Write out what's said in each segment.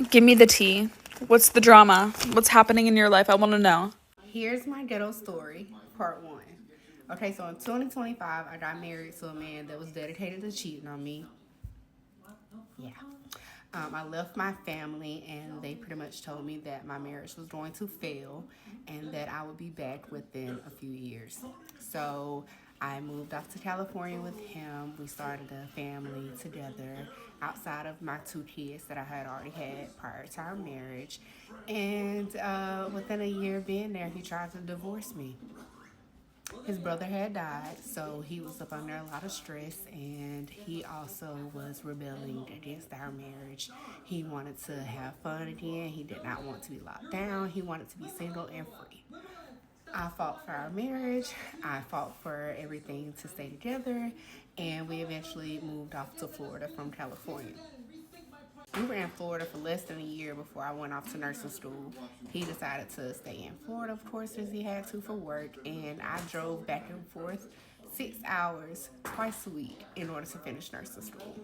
Give me the tea. What's the drama? What's happening in your life? I want to know. Here's my ghetto story, part one. Okay, so in 2025, I got married to a man that was dedicated to cheating on me. Yeah. I left my family, and they pretty much told me that my marriage was going to fail and that I would be back within a few years. So I moved off to California with him. We started a family together outside of my two kids that I had already had prior to our marriage. And within a year of being there, he tried to divorce me. His brother had died, so he was up under a lot of stress, and he also was rebelling against our marriage. He wanted to have fun again. He did not want to be locked down. He wanted to be single and free. I fought for our marriage. I fought for everything to stay together, and we eventually moved off to Florida from California. We were in Florida for less than a year before I went off to nursing school. He decided to stay in Florida, of course, as he had to for work, and I drove back and forth 6 hours twice a week in order to finish nursing school.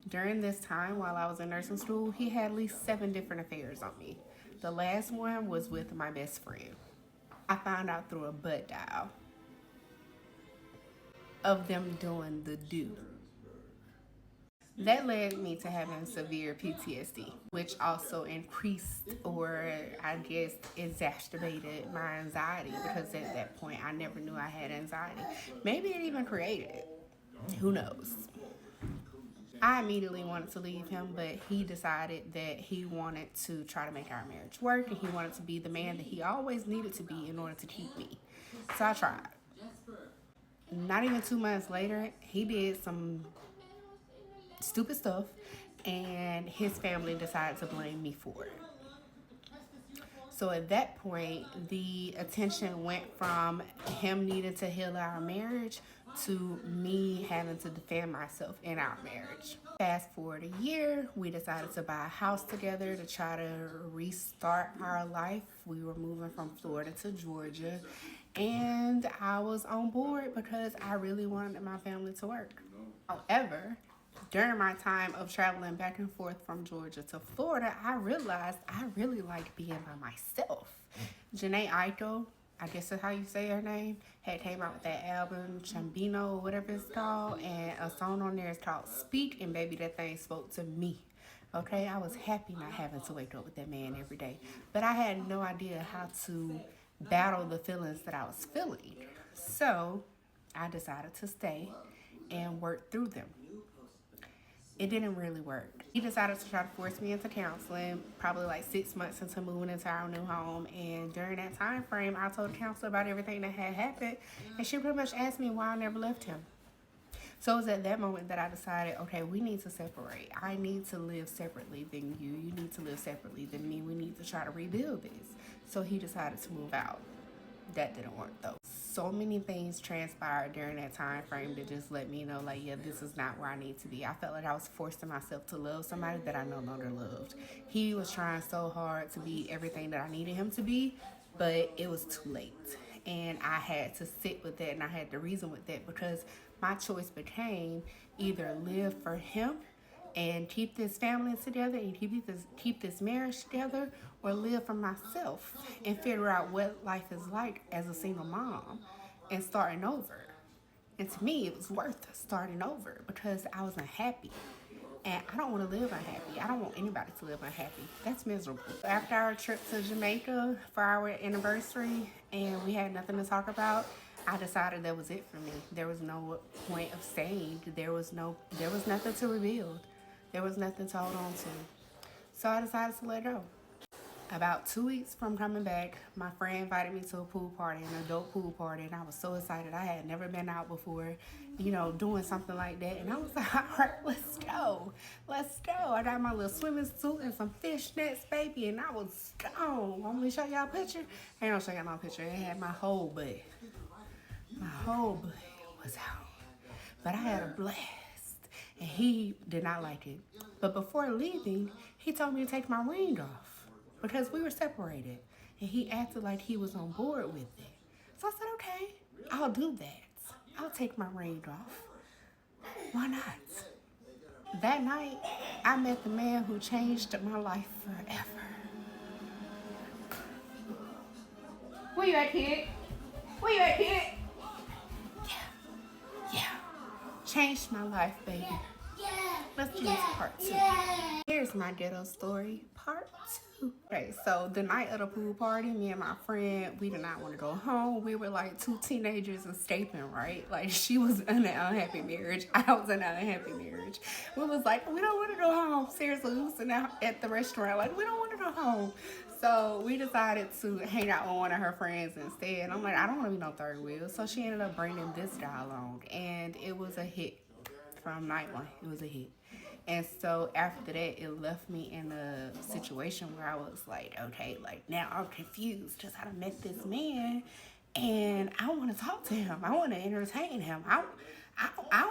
During this time, while I was in nursing school, he had at least 7 different affairs on me. The last one was with my best friend. I found out through a butt dial of them doing the do. That led me to having severe PTSD, which also increased or I guess exacerbated my anxiety because at that point I never knew I had anxiety. Maybe it even created it. Who knows? I immediately wanted to leave him, but he decided that he wanted to try to make our marriage work and he wanted to be the man that he always needed to be in order to keep me. So I tried. Not even 2 months later, he did some stupid stuff, and his family decided to blame me for it. So at that point, the attention went from him needing to heal our marriage to me having to defend myself in our marriage. Fast forward a year, we decided to buy a house together to try to restart our life. We were moving from Florida to Georgia, and I was on board because I really wanted my family to work. However, during my time of traveling back and forth from Georgia to Florida, I realized I really like being by myself. Janae Aiko, I guess that's how you say her name, had came out with that album, Chambino, or whatever it's called, and a song on there is called Speak, and baby, that thing spoke to me. Okay, I was happy not having to wake up with that man every day, but I had no idea how to battle the feelings that I was feeling. So I decided to stay and work through them. It didn't really work. He decided to try to force me into counseling, probably like 6 months into moving into our new home. And during that time frame, I told the counselor about everything that had happened, and she pretty much asked me why I never left him. So it was at that moment that I decided, okay, we need to separate. I need to live separately than you. You need to live separately than me. We need to try to rebuild this. So he decided to move out. That didn't work though. So many things transpired during that time frame that just let me know, like, yeah, this is not where I need to be. I felt like I was forcing myself to love somebody that I no longer loved. He was trying so hard to be everything that I needed him to be, but it was too late. And I had to sit with that and I had to reason with that because my choice became either live for him and keep this family together and keep this marriage together, or live for myself and figure out what life is like as a single mom and starting over. And to me, it was worth starting over because I was unhappy. And I don't want to live unhappy. I don't want anybody to live unhappy. That's miserable. After our trip to Jamaica for our anniversary and we had nothing to talk about, I decided that was it for me. There was no point of staying. There was nothing to rebuild. There was nothing to hold on to. So I decided to let go. About 2 weeks from coming back, my friend invited me to a pool party, an adult pool party, and I was so excited. I had never been out before, doing something like that. And I was like, all right, let's go. Let's go. I got my little swimming suit and some fishnets, baby, and I was gone. Want me to show y'all a picture? I ain't gonna show y'all no picture. It had my whole butt. My whole butt was out. But I had a blast. And he did not like it. But before leaving, he told me to take my ring off because we were separated. And he acted like he was on board with it. So I said, okay, I'll do that. I'll take my ring off. Why not? That night, I met the man who changed my life forever. Where you at, kid? Where you at, kid? Yeah. Changed my life, baby. Let's do this part 2. Here's my ghetto story, part 2. Okay, so the night of the pool party, me and my friend, we did not want to go home. We were like 2 teenagers escaping, right? Like, she was in an unhappy marriage. I was in an unhappy marriage. We was like, we don't want to go home. Seriously, we was sitting out at the restaurant like, we don't want to go home. So we decided to hang out with one of her friends instead. I'm like, I don't want to be no third wheel. So she ended up bringing this guy along, and it was a hit. From night 1, it was a hit. And so after that, it left me in a situation where I was like, okay, like now I'm confused because I met this man and I want to talk to him. I want to entertain him. I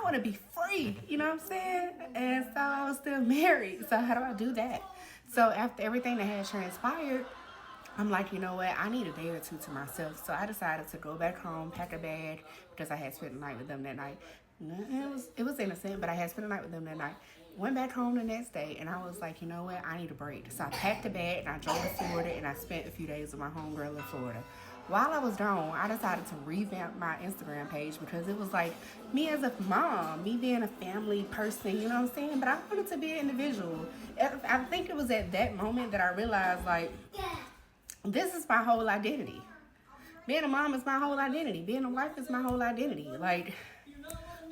want to be free, you know what I'm saying? And so I was still married. So how do I do that? So after everything that had transpired, I'm like, you know what? I need a day or 2 to myself. So I decided to go back home, pack a bag, because I had spent the night with them that night. It was innocent, but I had spent the night with them that night. Went back home the next day, and I was like, you know what? I need a break. So I packed a bag, and I drove to Florida, and I spent a few days with my homegirl in Florida. While I was gone, I decided to revamp my Instagram page because it was like me as a mom, me being a family person, you know what I'm saying? But I wanted to be an individual. I think it was at that moment that I realized, like, this is my whole identity. Being a mom is my whole identity. Being a wife is my whole identity. Like,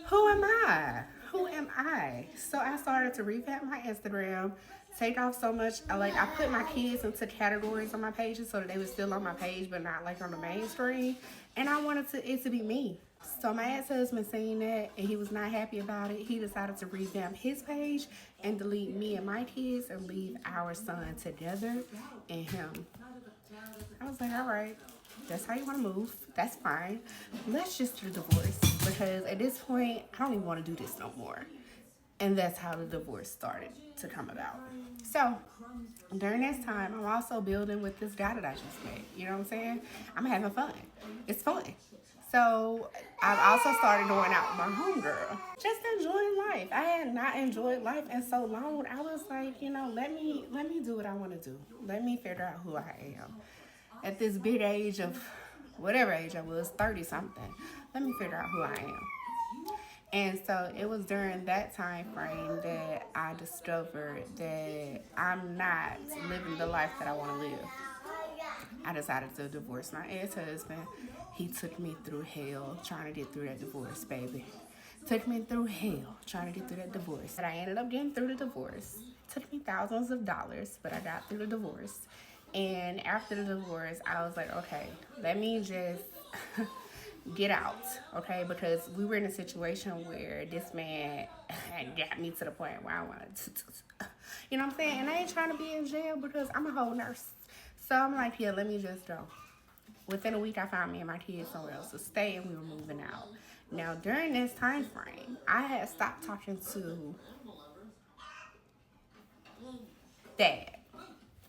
who am I? Who am I? So I started to revamp my Instagram, take off so much. I put my kids into categories on my pages so that they were still on my page, but not like on the mainstream. And I wanted it to be me. So my ex-husband seen that, and he was not happy about it. He decided to revamp his page and delete me and my kids and leave our son together and him. I was like, all right, that's how you want to move. That's fine. Let's just do a divorce because at this point, I don't even want to do this no more. And that's how the divorce started to come about. So during this time, I'm also building with this guy that I just met. You know what I'm saying? I'm having fun. It's fun. So I've also started going out with my homegirl. Just enjoying life. I had not enjoyed life in so long. I was like, you know, let me do what I want to do. Let me figure out who I am. At this big age of whatever age I was, 30 something, let me figure out who I am. And so it was during that time frame that I discovered that I'm not living the life that I want to live. I decided to divorce my ex-husband. He took me through hell trying to get through that divorce, baby. Took me through hell trying to get through that divorce. But I ended up getting through the divorce. Took me thousands of dollars, but I got through the divorce. And after the divorce, I was like, okay, let me just get out, okay? Because we were in a situation where this man got me to the point where I wanted to, you know what I'm saying? And I ain't trying to be in jail because I'm a whole nurse. So I'm like, yeah, let me just go. Within a week, I found me and my kids somewhere else to stay, and we were moving out. Now, during this time frame, I had stopped talking to Dad.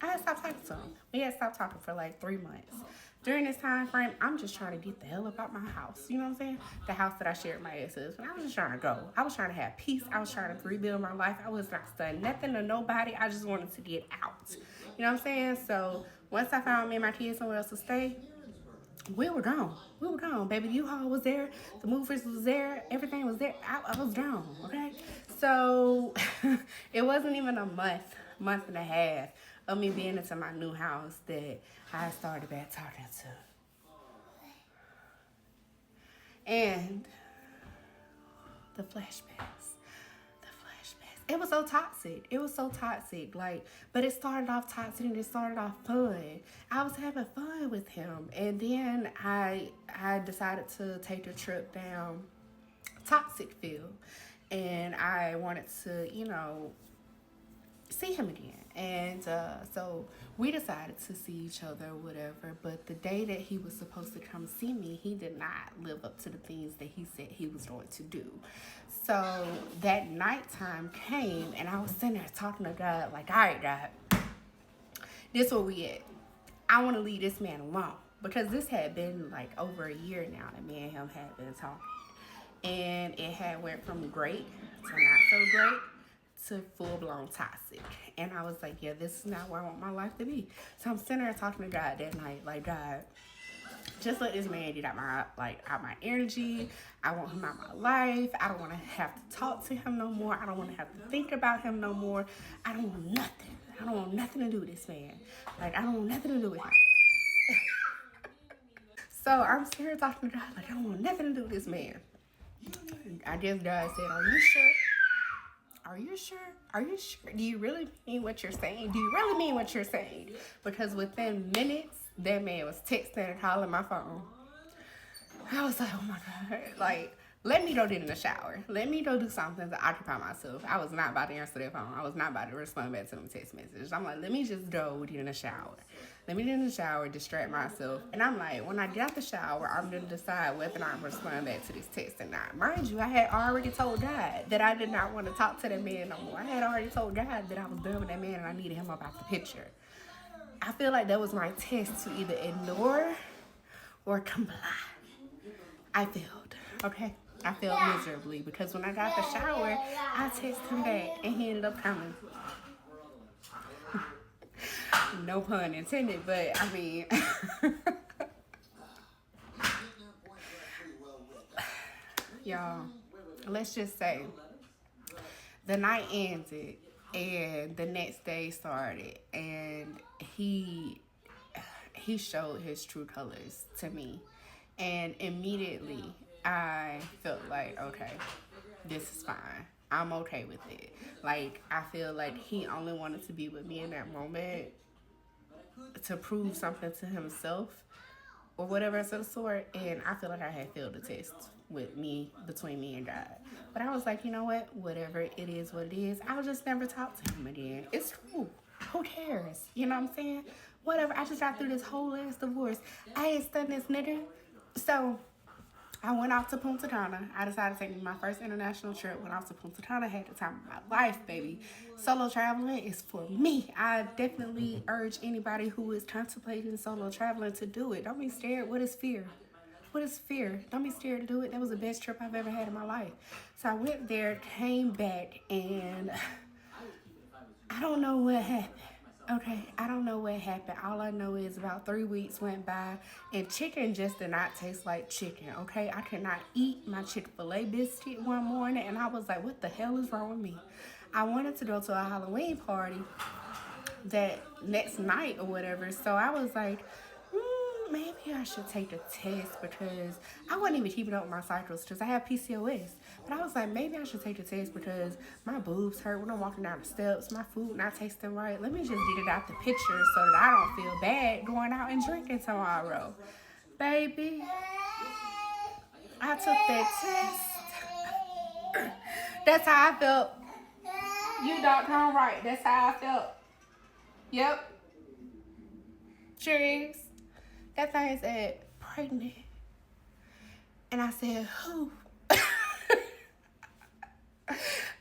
I had stopped talking to him. We had stopped talking for like 3 months. During this time frame, I'm just trying to get the hell up out my house. You know what I'm saying? The house that I shared with my ex-husband. I was just trying to go. I was trying to have peace. I was trying to rebuild my life. I was not studying nothing to nobody. I just wanted to get out. You know what I'm saying? So once I found me and my kids somewhere else to stay, we were gone. We were gone. Baby, the U-Haul was there. The movers was there. Everything was there. I was gone, okay? So it wasn't even a month and a half of me being into my new house that I started back talking to. And the flashbacks. It was so toxic. It was so toxic. Like, but it started off toxic and it started off fun. I was having fun with him. And then I decided to take a trip down Toxicville. And I wanted to, you know, see him again. And so we decided to see each other, whatever. But the day that he was supposed to come see me, he did not live up to the things that he said he was going to do. So that nighttime came, and I was sitting there talking to God, like, all right, God, this where we at. I want to leave this man alone. Because this had been like over a year now that me and him had been talking. And it had went from great to not so great to full-blown toxic. And I was like, yeah, this is not where I want my life to be. So I'm sitting there talking to God that night, like, God, just let this man get out my energy. I want him out my life. I don't want to have to talk to him no more. I don't want to have to think about him no more. I don't want nothing. I don't want nothing to do with this man. Like, I don't want nothing to do with him. So I'm sitting here talking to God, like, I don't want nothing to do with this man. I guess God said, are you sure? Are you sure? Are you sure? Do you really mean what you're saying? Do you really mean what you're saying? Because within minutes, that man was texting and calling my phone. I was like, oh my God. Like, let me go get in the shower. Let me go do something to occupy myself. I was not about to answer that phone. I was not about to respond back to them text messages. I'm like, let me just go get in the shower. Let me get in the shower, distract myself. And I'm like, when I get out the shower, I'm going to decide whether or not I'm responding back to this text or not. Mind you, I had already told God that I did not want to talk to that man no more. I had already told God that I was done with that man and I needed him up out the picture. I feel like that was my test to either ignore or comply. I failed, okay? I failed miserably because when I got the shower, I texted him back and he ended up coming. No pun intended, but I mean, y'all, let's just say the night ended and the next day started and he showed his true colors to me. And immediately I felt like, okay, this is fine. I'm okay with it. Like, I feel like he only wanted to be with me in that moment to prove something to himself or whatever of the sort. And I feel like I had failed the test between me and God. But I was like, you know what? Whatever it is, what it is. I'll just never talk to him again. It's true. Who cares? You know what I'm saying? Whatever. I just got through this whole ass divorce. I ain't stunned this nigga. So I went off to Punta Cana. I decided to take my first international trip. Went off to Punta Cana. Had the time of my life, baby. Solo traveling is for me. I definitely urge anybody who is contemplating solo traveling to do it. Don't be scared. What is fear? What is fear? Don't be scared to do it. That was the best trip I've ever had in my life. So I went there, came back, and I don't know what happened. Okay, I don't know what happened. All I know is about 3 weeks went by and chicken just did not taste like chicken. Okay, I could not eat my Chick-fil-A biscuit one morning and I was like, what the hell is wrong with me? I wanted to go to a Halloween party that next night or whatever. So I was like, maybe I should take a test because I wasn't even keeping up with my cycles because I have PCOS. But I was like, maybe I should take a test because my boobs hurt when I'm walking down the steps, my food not tasting right. Let me just get it out the picture so that I don't feel bad going out and drinking tomorrow. Baby, I took that test. That's how I felt. You .com right. That's how I felt. Yep. Sure is. That thing said pregnant. And I said, who?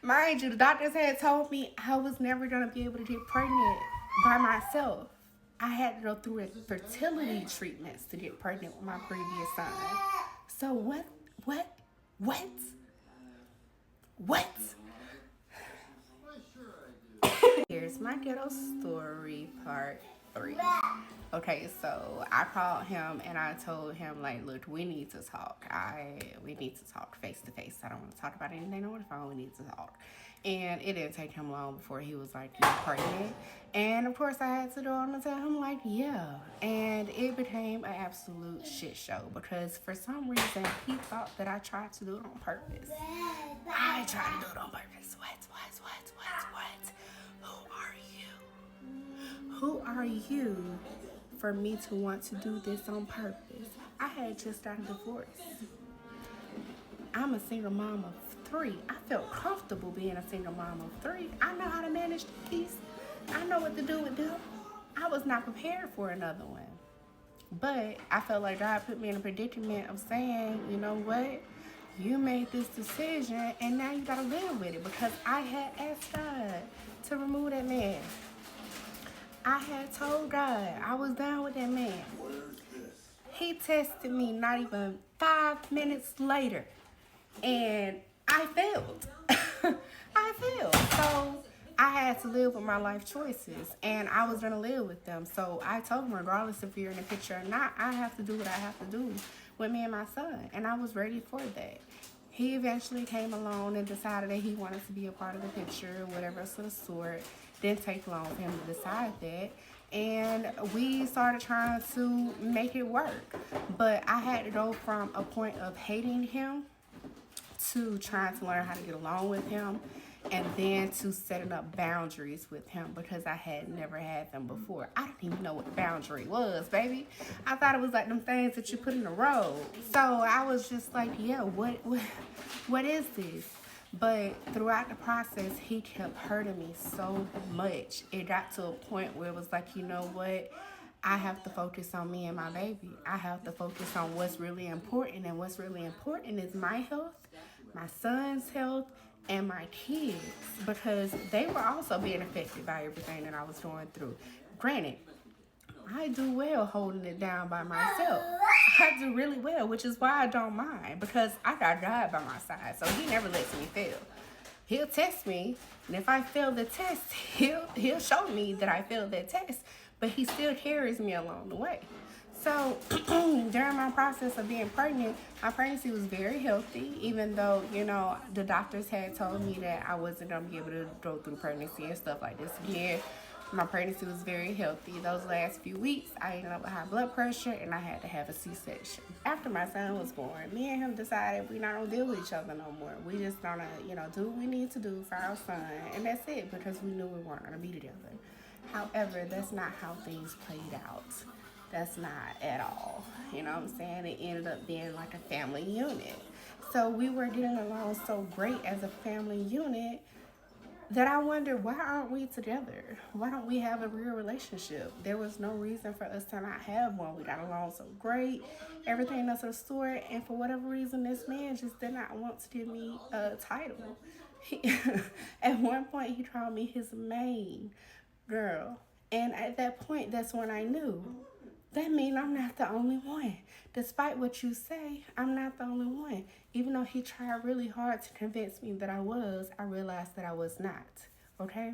Mind you, the doctors had told me I was never going to be able to get pregnant by myself. I had to go through fertility treatments to get pregnant with my previous son. So what? Here's my ghetto story part 3. Okay, so I called him and I told him, like, look, we need to talk. We need to talk face to face. I don't want to talk about anything on the phone. We need to talk. And it didn't take him long before he was like, you're pregnant. And of course I had to go on and tell him, like, yeah. And it became an absolute shit show because for some reason he thought that I tried to do it on purpose. I tried to do it on purpose. What? Who are you for me to want to do this on purpose? I had just gotten divorced. I'm a single mom of 3. I felt comfortable being a single mom of 3. I know how to manage these. I know what to do with them. I was not prepared for another one. But I felt like God put me in a predicament of saying, you know what? You made this decision and now you gotta live with it because I had asked God to remove that man. I had told God I was done with that man. He tested me not even 5 minutes later. And I failed. I feel. So I had to live with my life choices, and I was gonna live with them. So I told him, regardless if you're in the picture or not, I have to do what I have to do with me and my son, and I was ready for that. He eventually came along and decided that he wanted to be a part of the picture, whatever of the sort. Didn't take long for him to decide that. And we started trying to make it work. But I had to go from a point of hating him to trying to learn how to get along with him, and then to setting up boundaries with him because I had never had them before. I didn't even know what a boundary was, baby. I thought it was like them things that you put in the road. So I was just like, yeah, what is this? But throughout the process, he kept hurting me so much. It got to a point where it was like, you know what? I have to focus on me and my baby. I have to focus on what's really important. And what's really important is my health, my son's health, and my kids. Because they were also being affected by everything that I was going through. Granted, I do well holding it down by myself. I do really well, which is why I don't mind. Because I got God by my side. So he never lets me fail. He'll test me, and if I fail the test, he'll show me that I failed that test, but he still carries me along the way. So during my process of being pregnant, my pregnancy was very healthy, even though, you know, the doctors had told me that I wasn't going to be able to go through pregnancy and stuff like this again. My pregnancy was very healthy. Those last few weeks, I ended up with high blood pressure, and I had to have a C-section. After my son was born, me and him decided we're not going to deal with each other no more. We just going to, you know, do what we need to do for our son, and that's it, because we knew we weren't going to be together. However, that's not how things played out. That's not at all. You know what I'm saying? It ended up being like a family unit. So we were getting along so great as a family unit that I wonder, why aren't we together? Why don't we have a real relationship? There was no reason for us to not have one. We got along so great, everything else was story, and for whatever reason, this man just did not want to give me a title. At one point, he called me his main girl, and at that point, that's when I knew. That means I'm not the only one. Despite what you say, I'm not the only one. Even though he tried really hard to convince me that I was, I realized that I was not. Okay?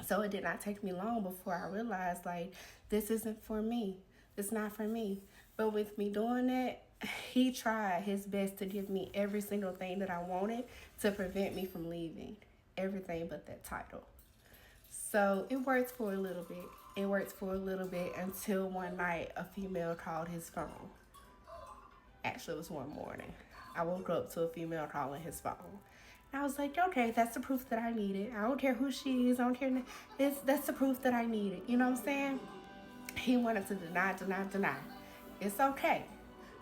So it did not take me long before I realized, like, this isn't for me. It's not for me. But with me doing that, he tried his best to give me every single thing that I wanted to prevent me from leaving. Everything but that title. So it worked for a little bit. It worked for a little bit until one night a female called his phone. Actually, it was one morning. I woke up to a female calling his phone. And I was like, okay, that's the proof that I needed. I don't care who she is. I don't care. That's the proof that I needed. You know what I'm saying? He wanted to deny. It's okay.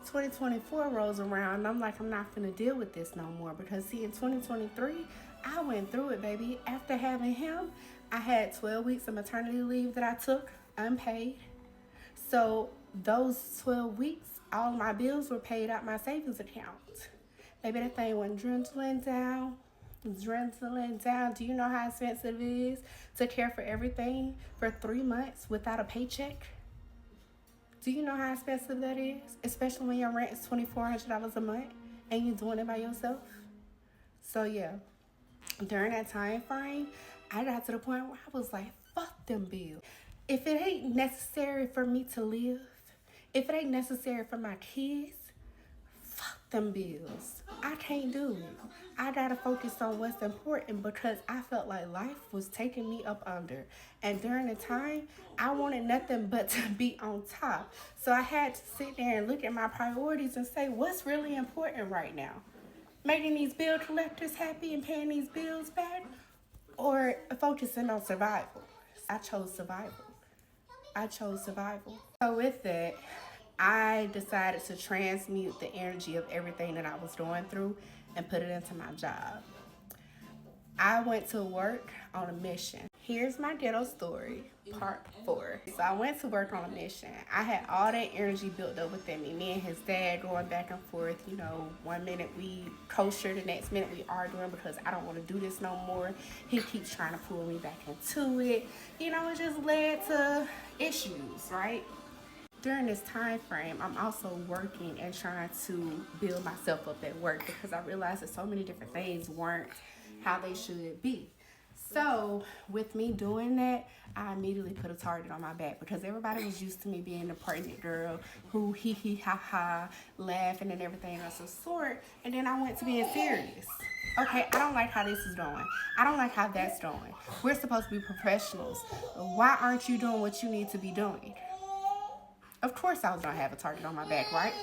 2024 rolls around, and I'm like, I'm not going to deal with this no more. Because, see, in 2023, I went through it, baby. After having him, I had 12 weeks of maternity leave that I took unpaid. So those 12 weeks, all my bills were paid out my savings account. Baby, that thing went dwindling down. Do you know how expensive it is to care for everything for 3 months without a paycheck? Do you know how expensive that is? Especially when your rent is $2,400 a month and you're doing it by yourself. So yeah, during that time frame, I got to the point where I was like, fuck them bills. If it ain't necessary for me to live, if it ain't necessary for my kids, fuck them bills. I can't do it. I gotta focus on what's important because I felt like life was taking me up under. And during the time, I wanted nothing but to be on top. So I had to sit there and look at my priorities and say, what's really important right now? Making these bill collectors happy and paying these bills back, or focusing on survival? I chose survival. So with that, I decided to transmute the energy of everything that I was going through and put it into my job. I went to work on a mission. Here's my ghetto story, part 4. So I went to work on a mission. I had all that energy built up within me. Me and his dad going back and forth. You know, one minute we kosher, the next minute we arguing because I don't want to do this no more. He keeps trying to pull me back into it. You know, it just led to issues, right? During this time frame, I'm also working and trying to build myself up at work because I realized that so many different things weren't how they should be. So with me doing that, I immediately put a target on my back because everybody was used to me being the pregnant girl who hee hee ha ha, laughing and everything else of sort. And then I went to being serious. Okay, I don't like how this is going. I don't like how that's going. We're supposed to be professionals. Why aren't you doing what you need to be doing? Of course I was gonna have a target on my back, right?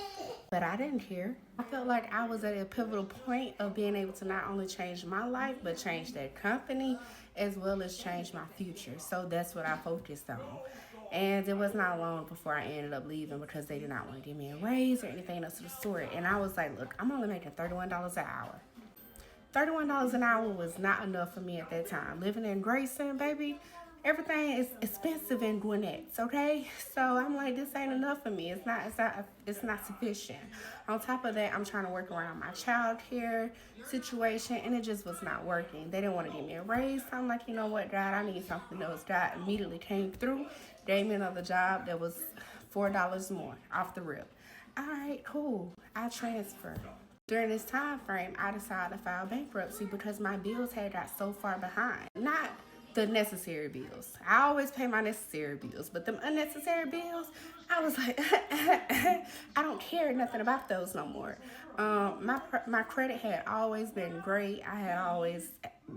But I didn't care. I felt like I was at a pivotal point of being able to not only change my life, but change that company as well as change my future. So that's what I focused on. And it was not long before I ended up leaving because they did not want to give me a raise or anything else of the sort. And I was like, look, I'm only making $31 an hour. $31 an hour was not enough for me at that time. Living in Grayson, baby, everything is expensive in Gwinnett, okay? So I'm like, this ain't enough for me. It's not sufficient. On top of that, I'm trying to work around my child care situation, and it just was not working. They didn't want to give me a raise. So I'm like, you know what, God, I need something else. God immediately came through, gave me another job that was $4 more off the rip. All right, cool. I transferred. During this time frame, I decided to file bankruptcy because my bills had got so far behind. Not the necessary bills. I always pay my necessary bills, but the unnecessary bills, I was like, I don't care nothing about those no more. My credit had always been great. I had always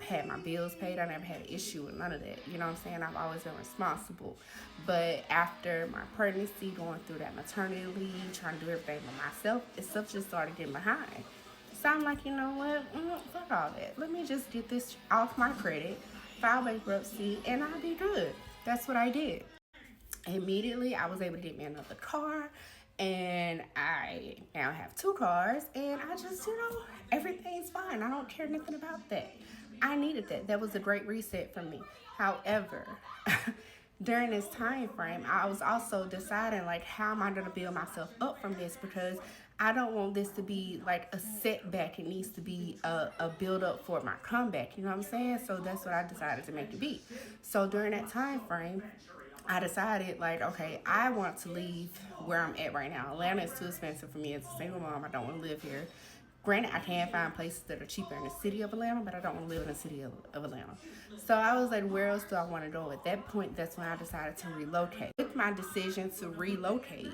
had my bills paid. I never had an issue with none of that. You know what I'm saying? I've always been responsible. But after my pregnancy, going through that maternity leave, trying to do everything by myself, stuff just started getting behind. So I'm like, you know what? Fuck all that. Let me just get this off my credit, file bankruptcy, and I'll be good. That's what I did. Immediately, I was able to get me another car, and I now have 2 cars, and I just, everything's fine. I don't care nothing about that. I needed that. That was a great reset for me. However, during this time frame, I was also deciding, like, how am I going to build myself up from this, because I don't want this to be like a setback. It needs to be a build up for my comeback. You know what I'm saying? So that's what I decided to make it be. So during that time frame, I decided, like, okay, I want to leave where I'm at right now. Atlanta is too expensive for me as a single mom. I don't want to live here. Granted, I can find places that are cheaper in the city of Atlanta, but I don't want to live in the city of Atlanta. So I was like, where else do I want to go? At that point, that's when I decided to relocate. With my decision to relocate,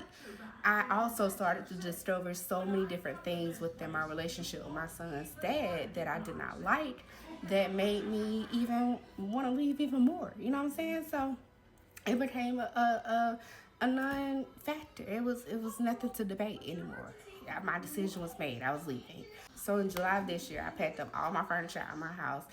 I also started to discover so many different things within my relationship with my son's dad that I did not like, that made me even want to leave even more. You know what I'm saying? So it became a non-factor. It was nothing to debate anymore. My decision was made. I was leaving. So in July of this year, I packed up all my furniture out of my house,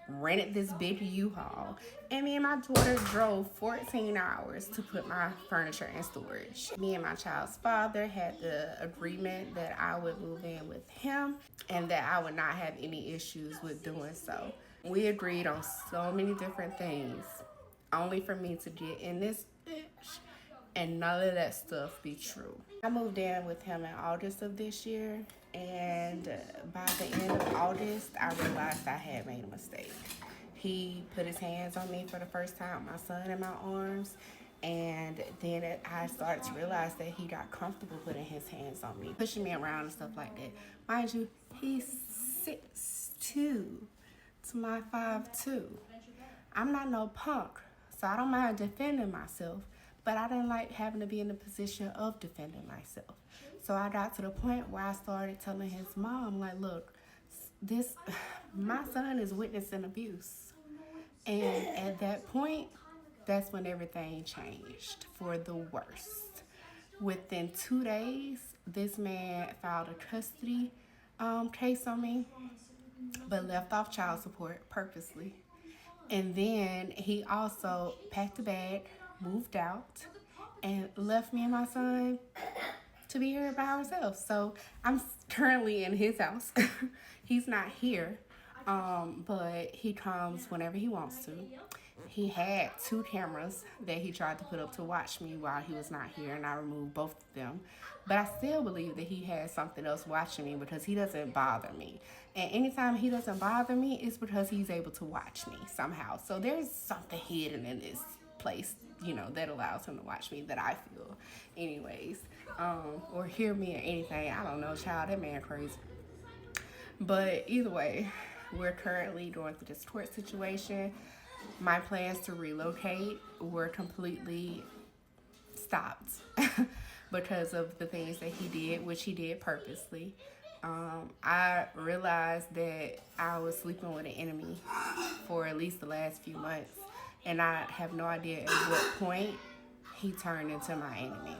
rented this big U-Haul, and me and my daughter drove 14 hours to put my furniture in storage. Me and my child's father had the agreement that I would move in with him and that I would not have any issues with doing so. We agreed on so many different things, only for me to get in this bitch and none of that stuff be true. I moved in with him in August of this year, and by the end of August, I realized I had made a mistake. He put his hands on me for the first time, my son in my arms, and then I started to realize that he got comfortable putting his hands on me, pushing me around and stuff like that. Mind you, he's 6'2" to my 5'2". I'm not no punk, so I don't mind defending myself, but I didn't like having to be in the position of defending myself. So I got to the point where I started telling his mom, like, look, my son is witnessing abuse. And at that point, that's when everything changed for the worst. Within 2 days, this man filed a custody case on me, but left off child support purposely. And then he also packed a bag, moved out, and left me and my son to be here by ourselves. So I'm currently in his house. He's not here, but he comes whenever he wants to. He had 2 cameras that he tried to put up to watch me while he was not here, and I removed both of them. But I still believe that he has something else watching me because he doesn't bother me. And anytime he doesn't bother me, it's because he's able to watch me somehow. So there's something hidden in this place, that allows him to watch me, that I feel anyways. Or hear me or anything. I don't know, child, that man crazy. But either way, we're currently going through this court situation. My plans to relocate were completely stopped because of the things that he did, which he did purposely. I realized that I was sleeping with an enemy for at least the last few months, and I have no idea at what point he turned into my enemy.